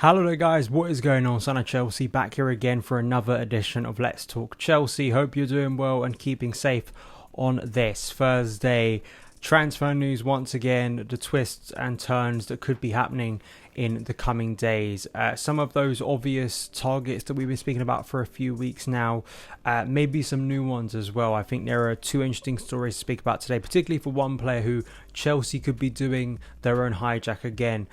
Hello there guys, what is going on? SonOfChelsea back here again for another edition of Let's Talk Chelsea. Hope you're doing well and keeping safe on this Thursday. Transfer news once again, the twists and turns that could be happening in the coming days. Some of those obvious targets that we've been speaking about for a few weeks now, maybe some new ones as well. I think there are two interesting stories to speak about today, particularly for one player who Chelsea could be doing their own hijack again.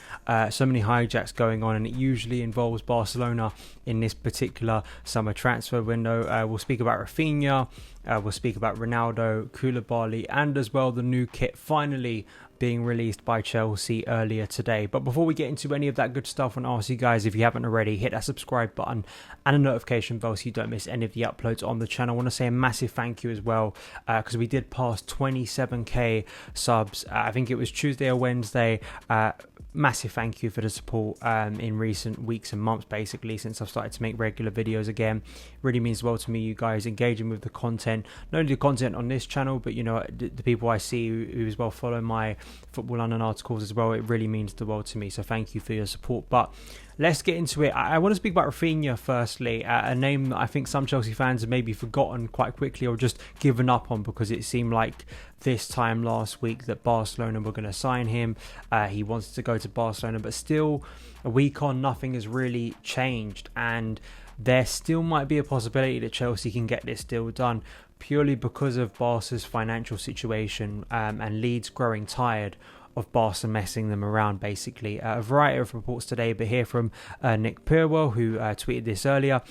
So many hijacks going on, and it usually involves Barcelona in this particular summer transfer window. We'll speak about Raphinha, we'll speak about Ronaldo, Koulibaly, and as well the new kit finally being released by Chelsea earlier today. But before we get into any of that good stuff, I want to ask you guys, if you haven't already, hit that subscribe button and a notification bell so you don't miss any of the uploads on the channel. I want to say a massive thank you as well, because we did pass 27k subs. I think it was Tuesday or Wednesday. Massive thank you for the support in recent weeks and months, basically, since I've started to make regular videos again. Really means well to me, you guys engaging with the content, not only the content on this channel, but you know, the people I see who as well follow my Football London articles as well. It really means the world to me, so thank you for your support. But let's get into it. I want to speak about Raphinha firstly, a name that I think some Chelsea fans have maybe forgotten quite quickly or just given up on, because it seemed like this time last week that Barcelona were going to sign him. He wants to go to Barcelona, but still a week on, nothing has really changed, and there still might be a possibility that Chelsea can get this deal done purely because of Barca's financial situation, and Leeds growing tired of Barca messing them around, basically. A variety of reports today, but here from Nick Purwell, who tweeted this earlier.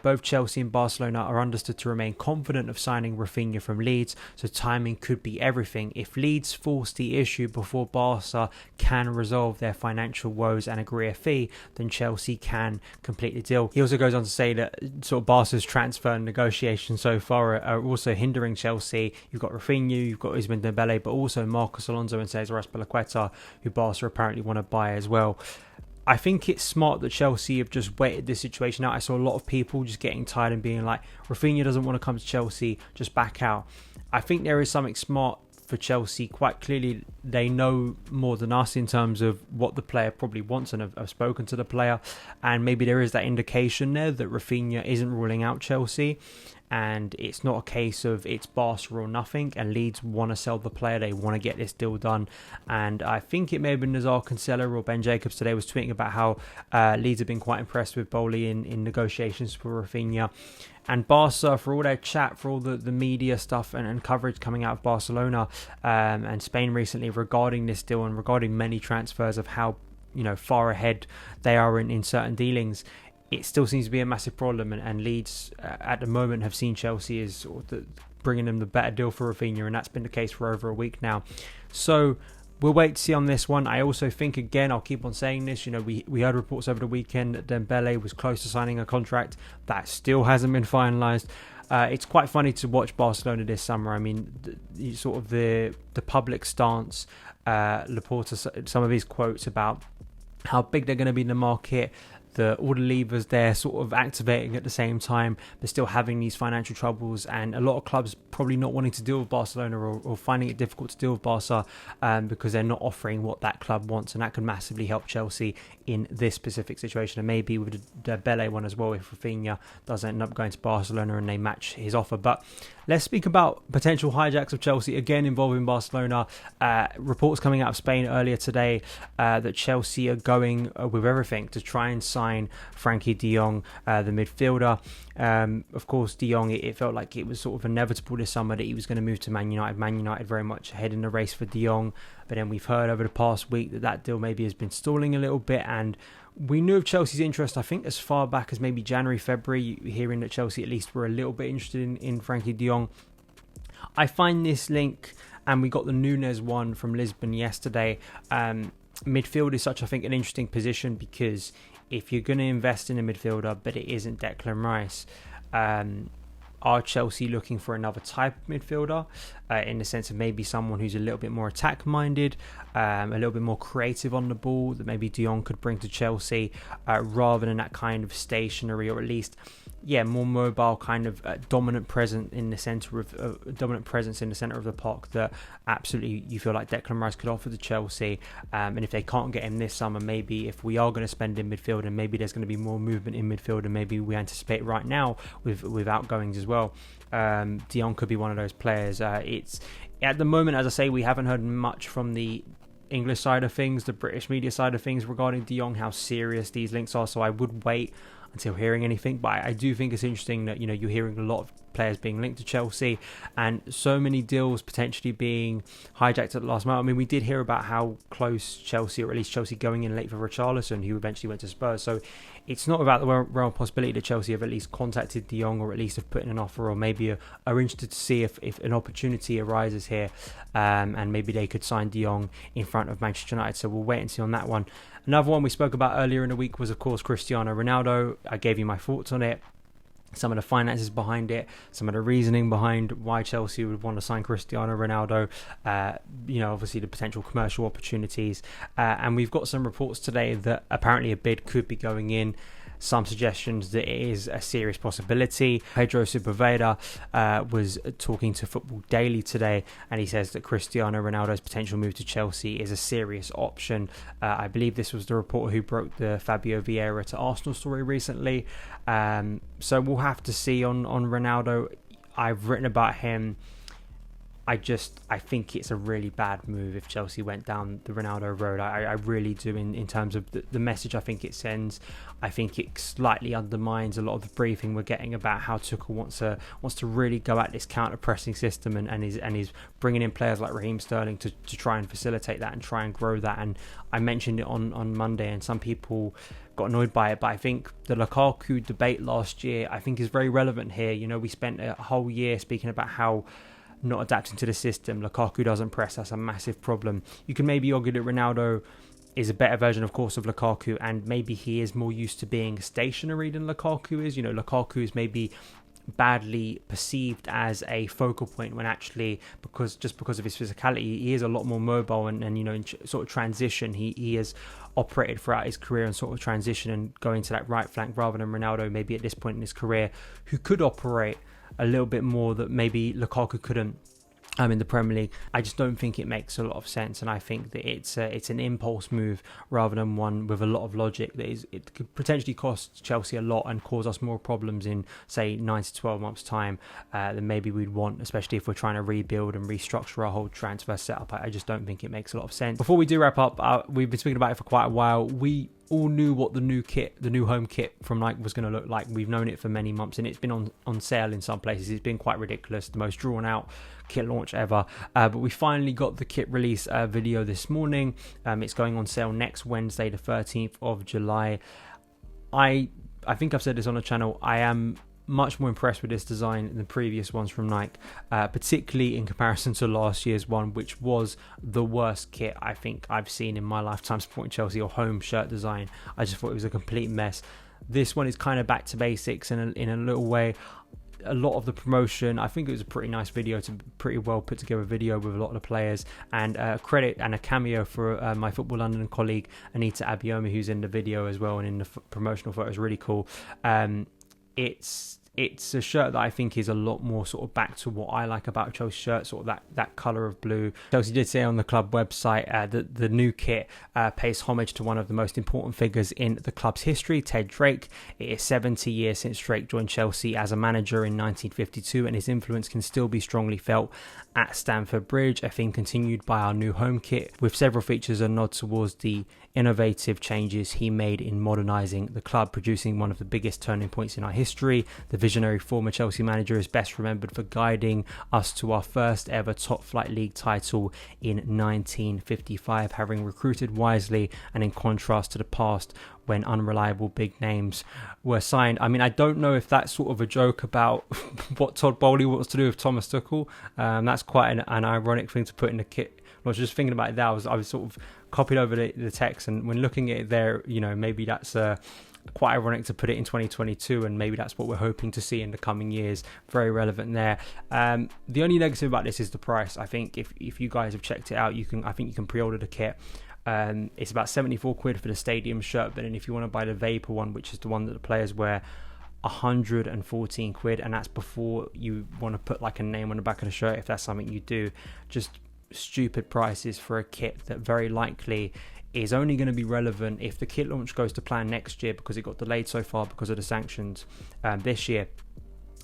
Both Chelsea and Barcelona are understood to remain confident of signing Raphinha from Leeds, so timing could be everything. If Leeds force the issue before Barca can resolve their financial woes and agree a fee, then Chelsea can complete the deal. He also goes on to say that sort of Barca's transfer negotiations so far are also hindering Chelsea. You've got Raphinha, you've got Ousmane Dembele, but also Marcos Alonso and Cesar Azpilicueta, who Barca apparently want to buy as well. I think it's smart that Chelsea have just waited this situation out. I saw a lot of people just getting tired and being like, Raphinha doesn't want to come to Chelsea, just back out. I think there is something smart for Chelsea. Quite clearly, they know more than us in terms of what the player probably wants, and have spoken to the player, and maybe there is that indication there that Raphinha isn't ruling out Chelsea, and it's not a case of it's Barca or nothing, and Leeds want to sell the player, they want to get this deal done. And I think it may have been Nazar Kinsella or Ben Jacobs today was tweeting about how Leeds have been quite impressed with Bole in negotiations for Raphinha. And Barca, for all their chat, for all the media stuff and coverage coming out of Barcelona and Spain recently regarding this deal and regarding many transfers of how, you know, far ahead they are in certain dealings, it still seems to be a massive problem, and Leeds at the moment have seen Chelsea as sort of bringing them the better deal for Raphinha, and that's been the case for over a week now. So we'll wait to see on this one. I also think, again, I'll keep on saying this, you know, we heard reports over the weekend that Dembele was close to signing a contract. That still hasn't been finalised. It's quite funny to watch Barcelona this summer. I mean, the public stance, Laporta, some of his quotes about how big they're going to be in the market, all the levers there sort of activating at the same time, but still having these financial troubles, and a lot of clubs probably not wanting to deal with Barcelona or finding it difficult to deal with Barca because they're not offering what that club wants, and that could massively help Chelsea in this specific situation, and maybe with the Bele one as well if Raphinha does end up going to Barcelona and they match his offer. But let's speak about potential hijacks of Chelsea, again involving Barcelona. Reports coming out of Spain earlier today that Chelsea are going with everything to try and sign Frenkie De Jong, the midfielder. Of course, De Jong, it felt like it was sort of inevitable this summer that he was going to move to Man United. Man United very much ahead in the race for De Jong, but then we've heard over the past week that deal maybe has been stalling a little bit, and we knew of Chelsea's interest, I think, as far back as maybe January, February, hearing that Chelsea at least were a little bit interested in Frenkie De Jong. I find this link, and we got the Nunes one from Lisbon yesterday. Midfield is such, I think, an interesting position, because if you're going to invest in a midfielder but it isn't Declan Rice, are Chelsea looking for another type of midfielder, in the sense of maybe someone who's a little bit more attack minded, a little bit more creative on the ball that maybe De Jong could bring to Chelsea, rather than that kind of stationary, or at least more mobile kind of dominant presence in the center of the park that absolutely you feel like Declan Rice could offer to Chelsea. And if they can't get him this summer, maybe if we are going to spend in midfield, and maybe there's going to be more movement in midfield, and maybe we anticipate right now with outgoings as well, De Jong could be one of those players. It's at the moment, as I say, we haven't heard much from the English side of things, the British media side of things regarding De Jong, how serious these links are. So I would wait until hearing anything, but I do think it's interesting that you're hearing a lot of players being linked to Chelsea, and so many deals potentially being hijacked at the last moment. I mean, we did hear about how close Chelsea, or at least Chelsea going in late for Richarlison, who eventually went to Spurs. So it's not about the realm possibility that Chelsea have at least contacted De Jong, or at least have put in an offer, or maybe are interested to see if an opportunity arises here, and maybe they could sign De Jong in front of Manchester United. So we'll wait and see on that one. Another one we spoke about earlier in the week was, of course, Cristiano Ronaldo. I gave you my thoughts on it, some of the finances behind it, some of the reasoning behind why Chelsea would want to sign Cristiano Ronaldo, obviously the potential commercial opportunities. And we've got some reports today that apparently a bid could be going in. Some suggestions that it is a serious possibility. Pedro Sepulveda was talking to Football Daily today, and he says that Cristiano Ronaldo's potential move to Chelsea is a serious option. I believe this was the reporter who broke the Fabio Vieira to Arsenal story recently. So we'll have to see on Ronaldo. I've written about him. I think it's a really bad move if Chelsea went down the Ronaldo road. I really do, in terms of the message I think it sends. I think it slightly undermines a lot of the briefing we're getting about how Tuchel wants to really go at this counter-pressing system, and is bringing in players like Raheem Sterling to try and facilitate that and try and grow that. And I mentioned it on Monday, and some people got annoyed by it, but I think the Lukaku debate last year I think is very relevant here. We spent a whole year speaking about how not adapting to the system, Lukaku doesn't press, that's a massive problem. You can maybe argue that Ronaldo is a better version, of course, of Lukaku, and maybe he is more used to being stationary than Lukaku is. Lukaku is maybe badly perceived as a focal point, when actually, because of his physicality, he is a lot more mobile, and in sort of transition, he has operated throughout his career and sort of transition and going to that right flank, rather than Ronaldo maybe at this point in his career, who could operate a little bit more that maybe Lukaku couldn't in the Premier League. I just don't think it makes a lot of sense, and I think that it's an impulse move rather than one with a lot of logic. It could potentially cost Chelsea a lot and cause us more problems in, say, 9 to 12 months' time than maybe we'd want, especially if we're trying to rebuild and restructure our whole transfer setup. I just don't think it makes a lot of sense. Before we do wrap up, we've been speaking about it for quite a while. We all knew what the new home kit from Nike was going to look like. We've known it for many months, and it's been on sale in some places. It's been quite ridiculous, the most drawn out kit launch ever, but we finally got the kit release video this morning. It's going on sale next Wednesday, the 13th of July. I think I've said this on the channel, I am much more impressed with this design than the previous ones from Nike, particularly in comparison to last year's one, which was the worst kit I think I've seen in my lifetime supporting Chelsea, or home shirt design. I just thought it was a complete mess. This one is kind of back to basics in a little way. A lot of the promotion, I think it was a pretty nice video, pretty well put together video with a lot of the players, and credit and a cameo for my Football London colleague Anita Abiyomi, who's in the video as well and in the promotional photos. Really cool. It's a shirt that I think is a lot more sort of back to what I like about a Chelsea shirt, sort of that colour of blue. Chelsea did say on the club website that the new kit pays homage to one of the most important figures in the club's history, Ted Drake. It is 70 years since Drake joined Chelsea as a manager in 1952, and his influence can still be strongly felt at Stamford Bridge, a theme continued by our new home kit, with several features a nod towards the innovative changes he made in modernising the club, producing one of the biggest turning points in our history. The visionary former Chelsea manager is best remembered for guiding us to our first ever top flight league title in 1955, having recruited wisely and in contrast to the past when unreliable big names were signed. I mean, I don't know if that's sort of a joke about what Todd Bowley wants to do with Thomas Tuchel. That's quite an ironic thing to put in the kit. I was just thinking about that. I was sort of copied over the text, and when looking at it there, maybe that's a quite ironic to put it in 2022, and maybe that's what we're hoping to see in the coming years. Very relevant there. The only negative about this is the price. I think if you guys have checked it out, I think you can pre-order the kit. It's about 74 quid for the stadium shirt, but then if you want to buy the Vapor one, which is the one that the players wear, 114 quid, and that's before you want to put like a name on the back of the shirt, if that's something you do. Just stupid prices for a kit that very likely is only going to be relevant if the kit launch goes to plan next year, because it got delayed so far because of the sanctions. This year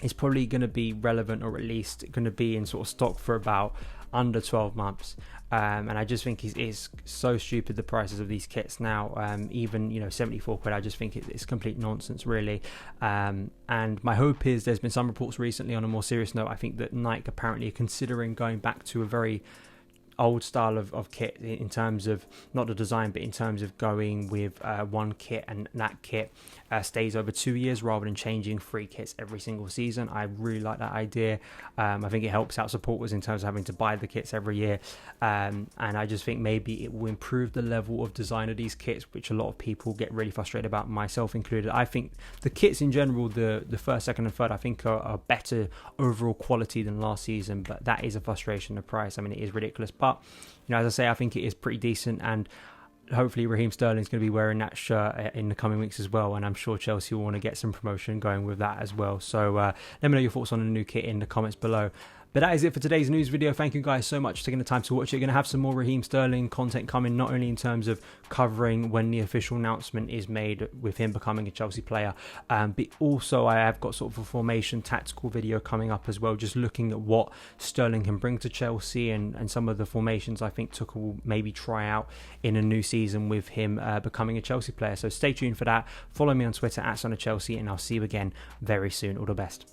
it's probably going to be relevant, or at least going to be in sort of stock for about under 12 months. And I just think it's so stupid, the prices of these kits now. Even 74 quid, I just think it's complete nonsense, really. And my hope is, there's been some reports recently, on a more serious note, I think that Nike apparently are considering going back to a very old style of kit, in terms of not the design, but in terms of going with one kit, and that kit stays over 2 years rather than changing 3 kits every single season. I really like that idea. I think it helps out supporters in terms of having to buy the kits every year, and I just think maybe it will improve the level of design of these kits, which a lot of people get really frustrated about, myself included. I think the kits in general, the first, second and third, I think are better overall quality than last season, but that is a frustration. The price, I mean, it is ridiculous. But as I say, I think it is pretty decent, and hopefully Raheem Sterling's going to be wearing that shirt in the coming weeks as well, and I'm sure Chelsea will want to get some promotion going with that as well. So let me know your thoughts on the new kit in the comments below. But that is it for today's news video. Thank you guys so much for taking the time to watch it. You're going to have some more Raheem Sterling content coming, not only in terms of covering when the official announcement is made with him becoming a Chelsea player, but also I have got sort of a formation tactical video coming up as well, just looking at what Sterling can bring to Chelsea, and some of the formations I think Tuchel will maybe try out in a new season with him becoming a Chelsea player. So stay tuned for that. Follow me on Twitter @SonOfChelsea, and I'll see you again very soon. All the best.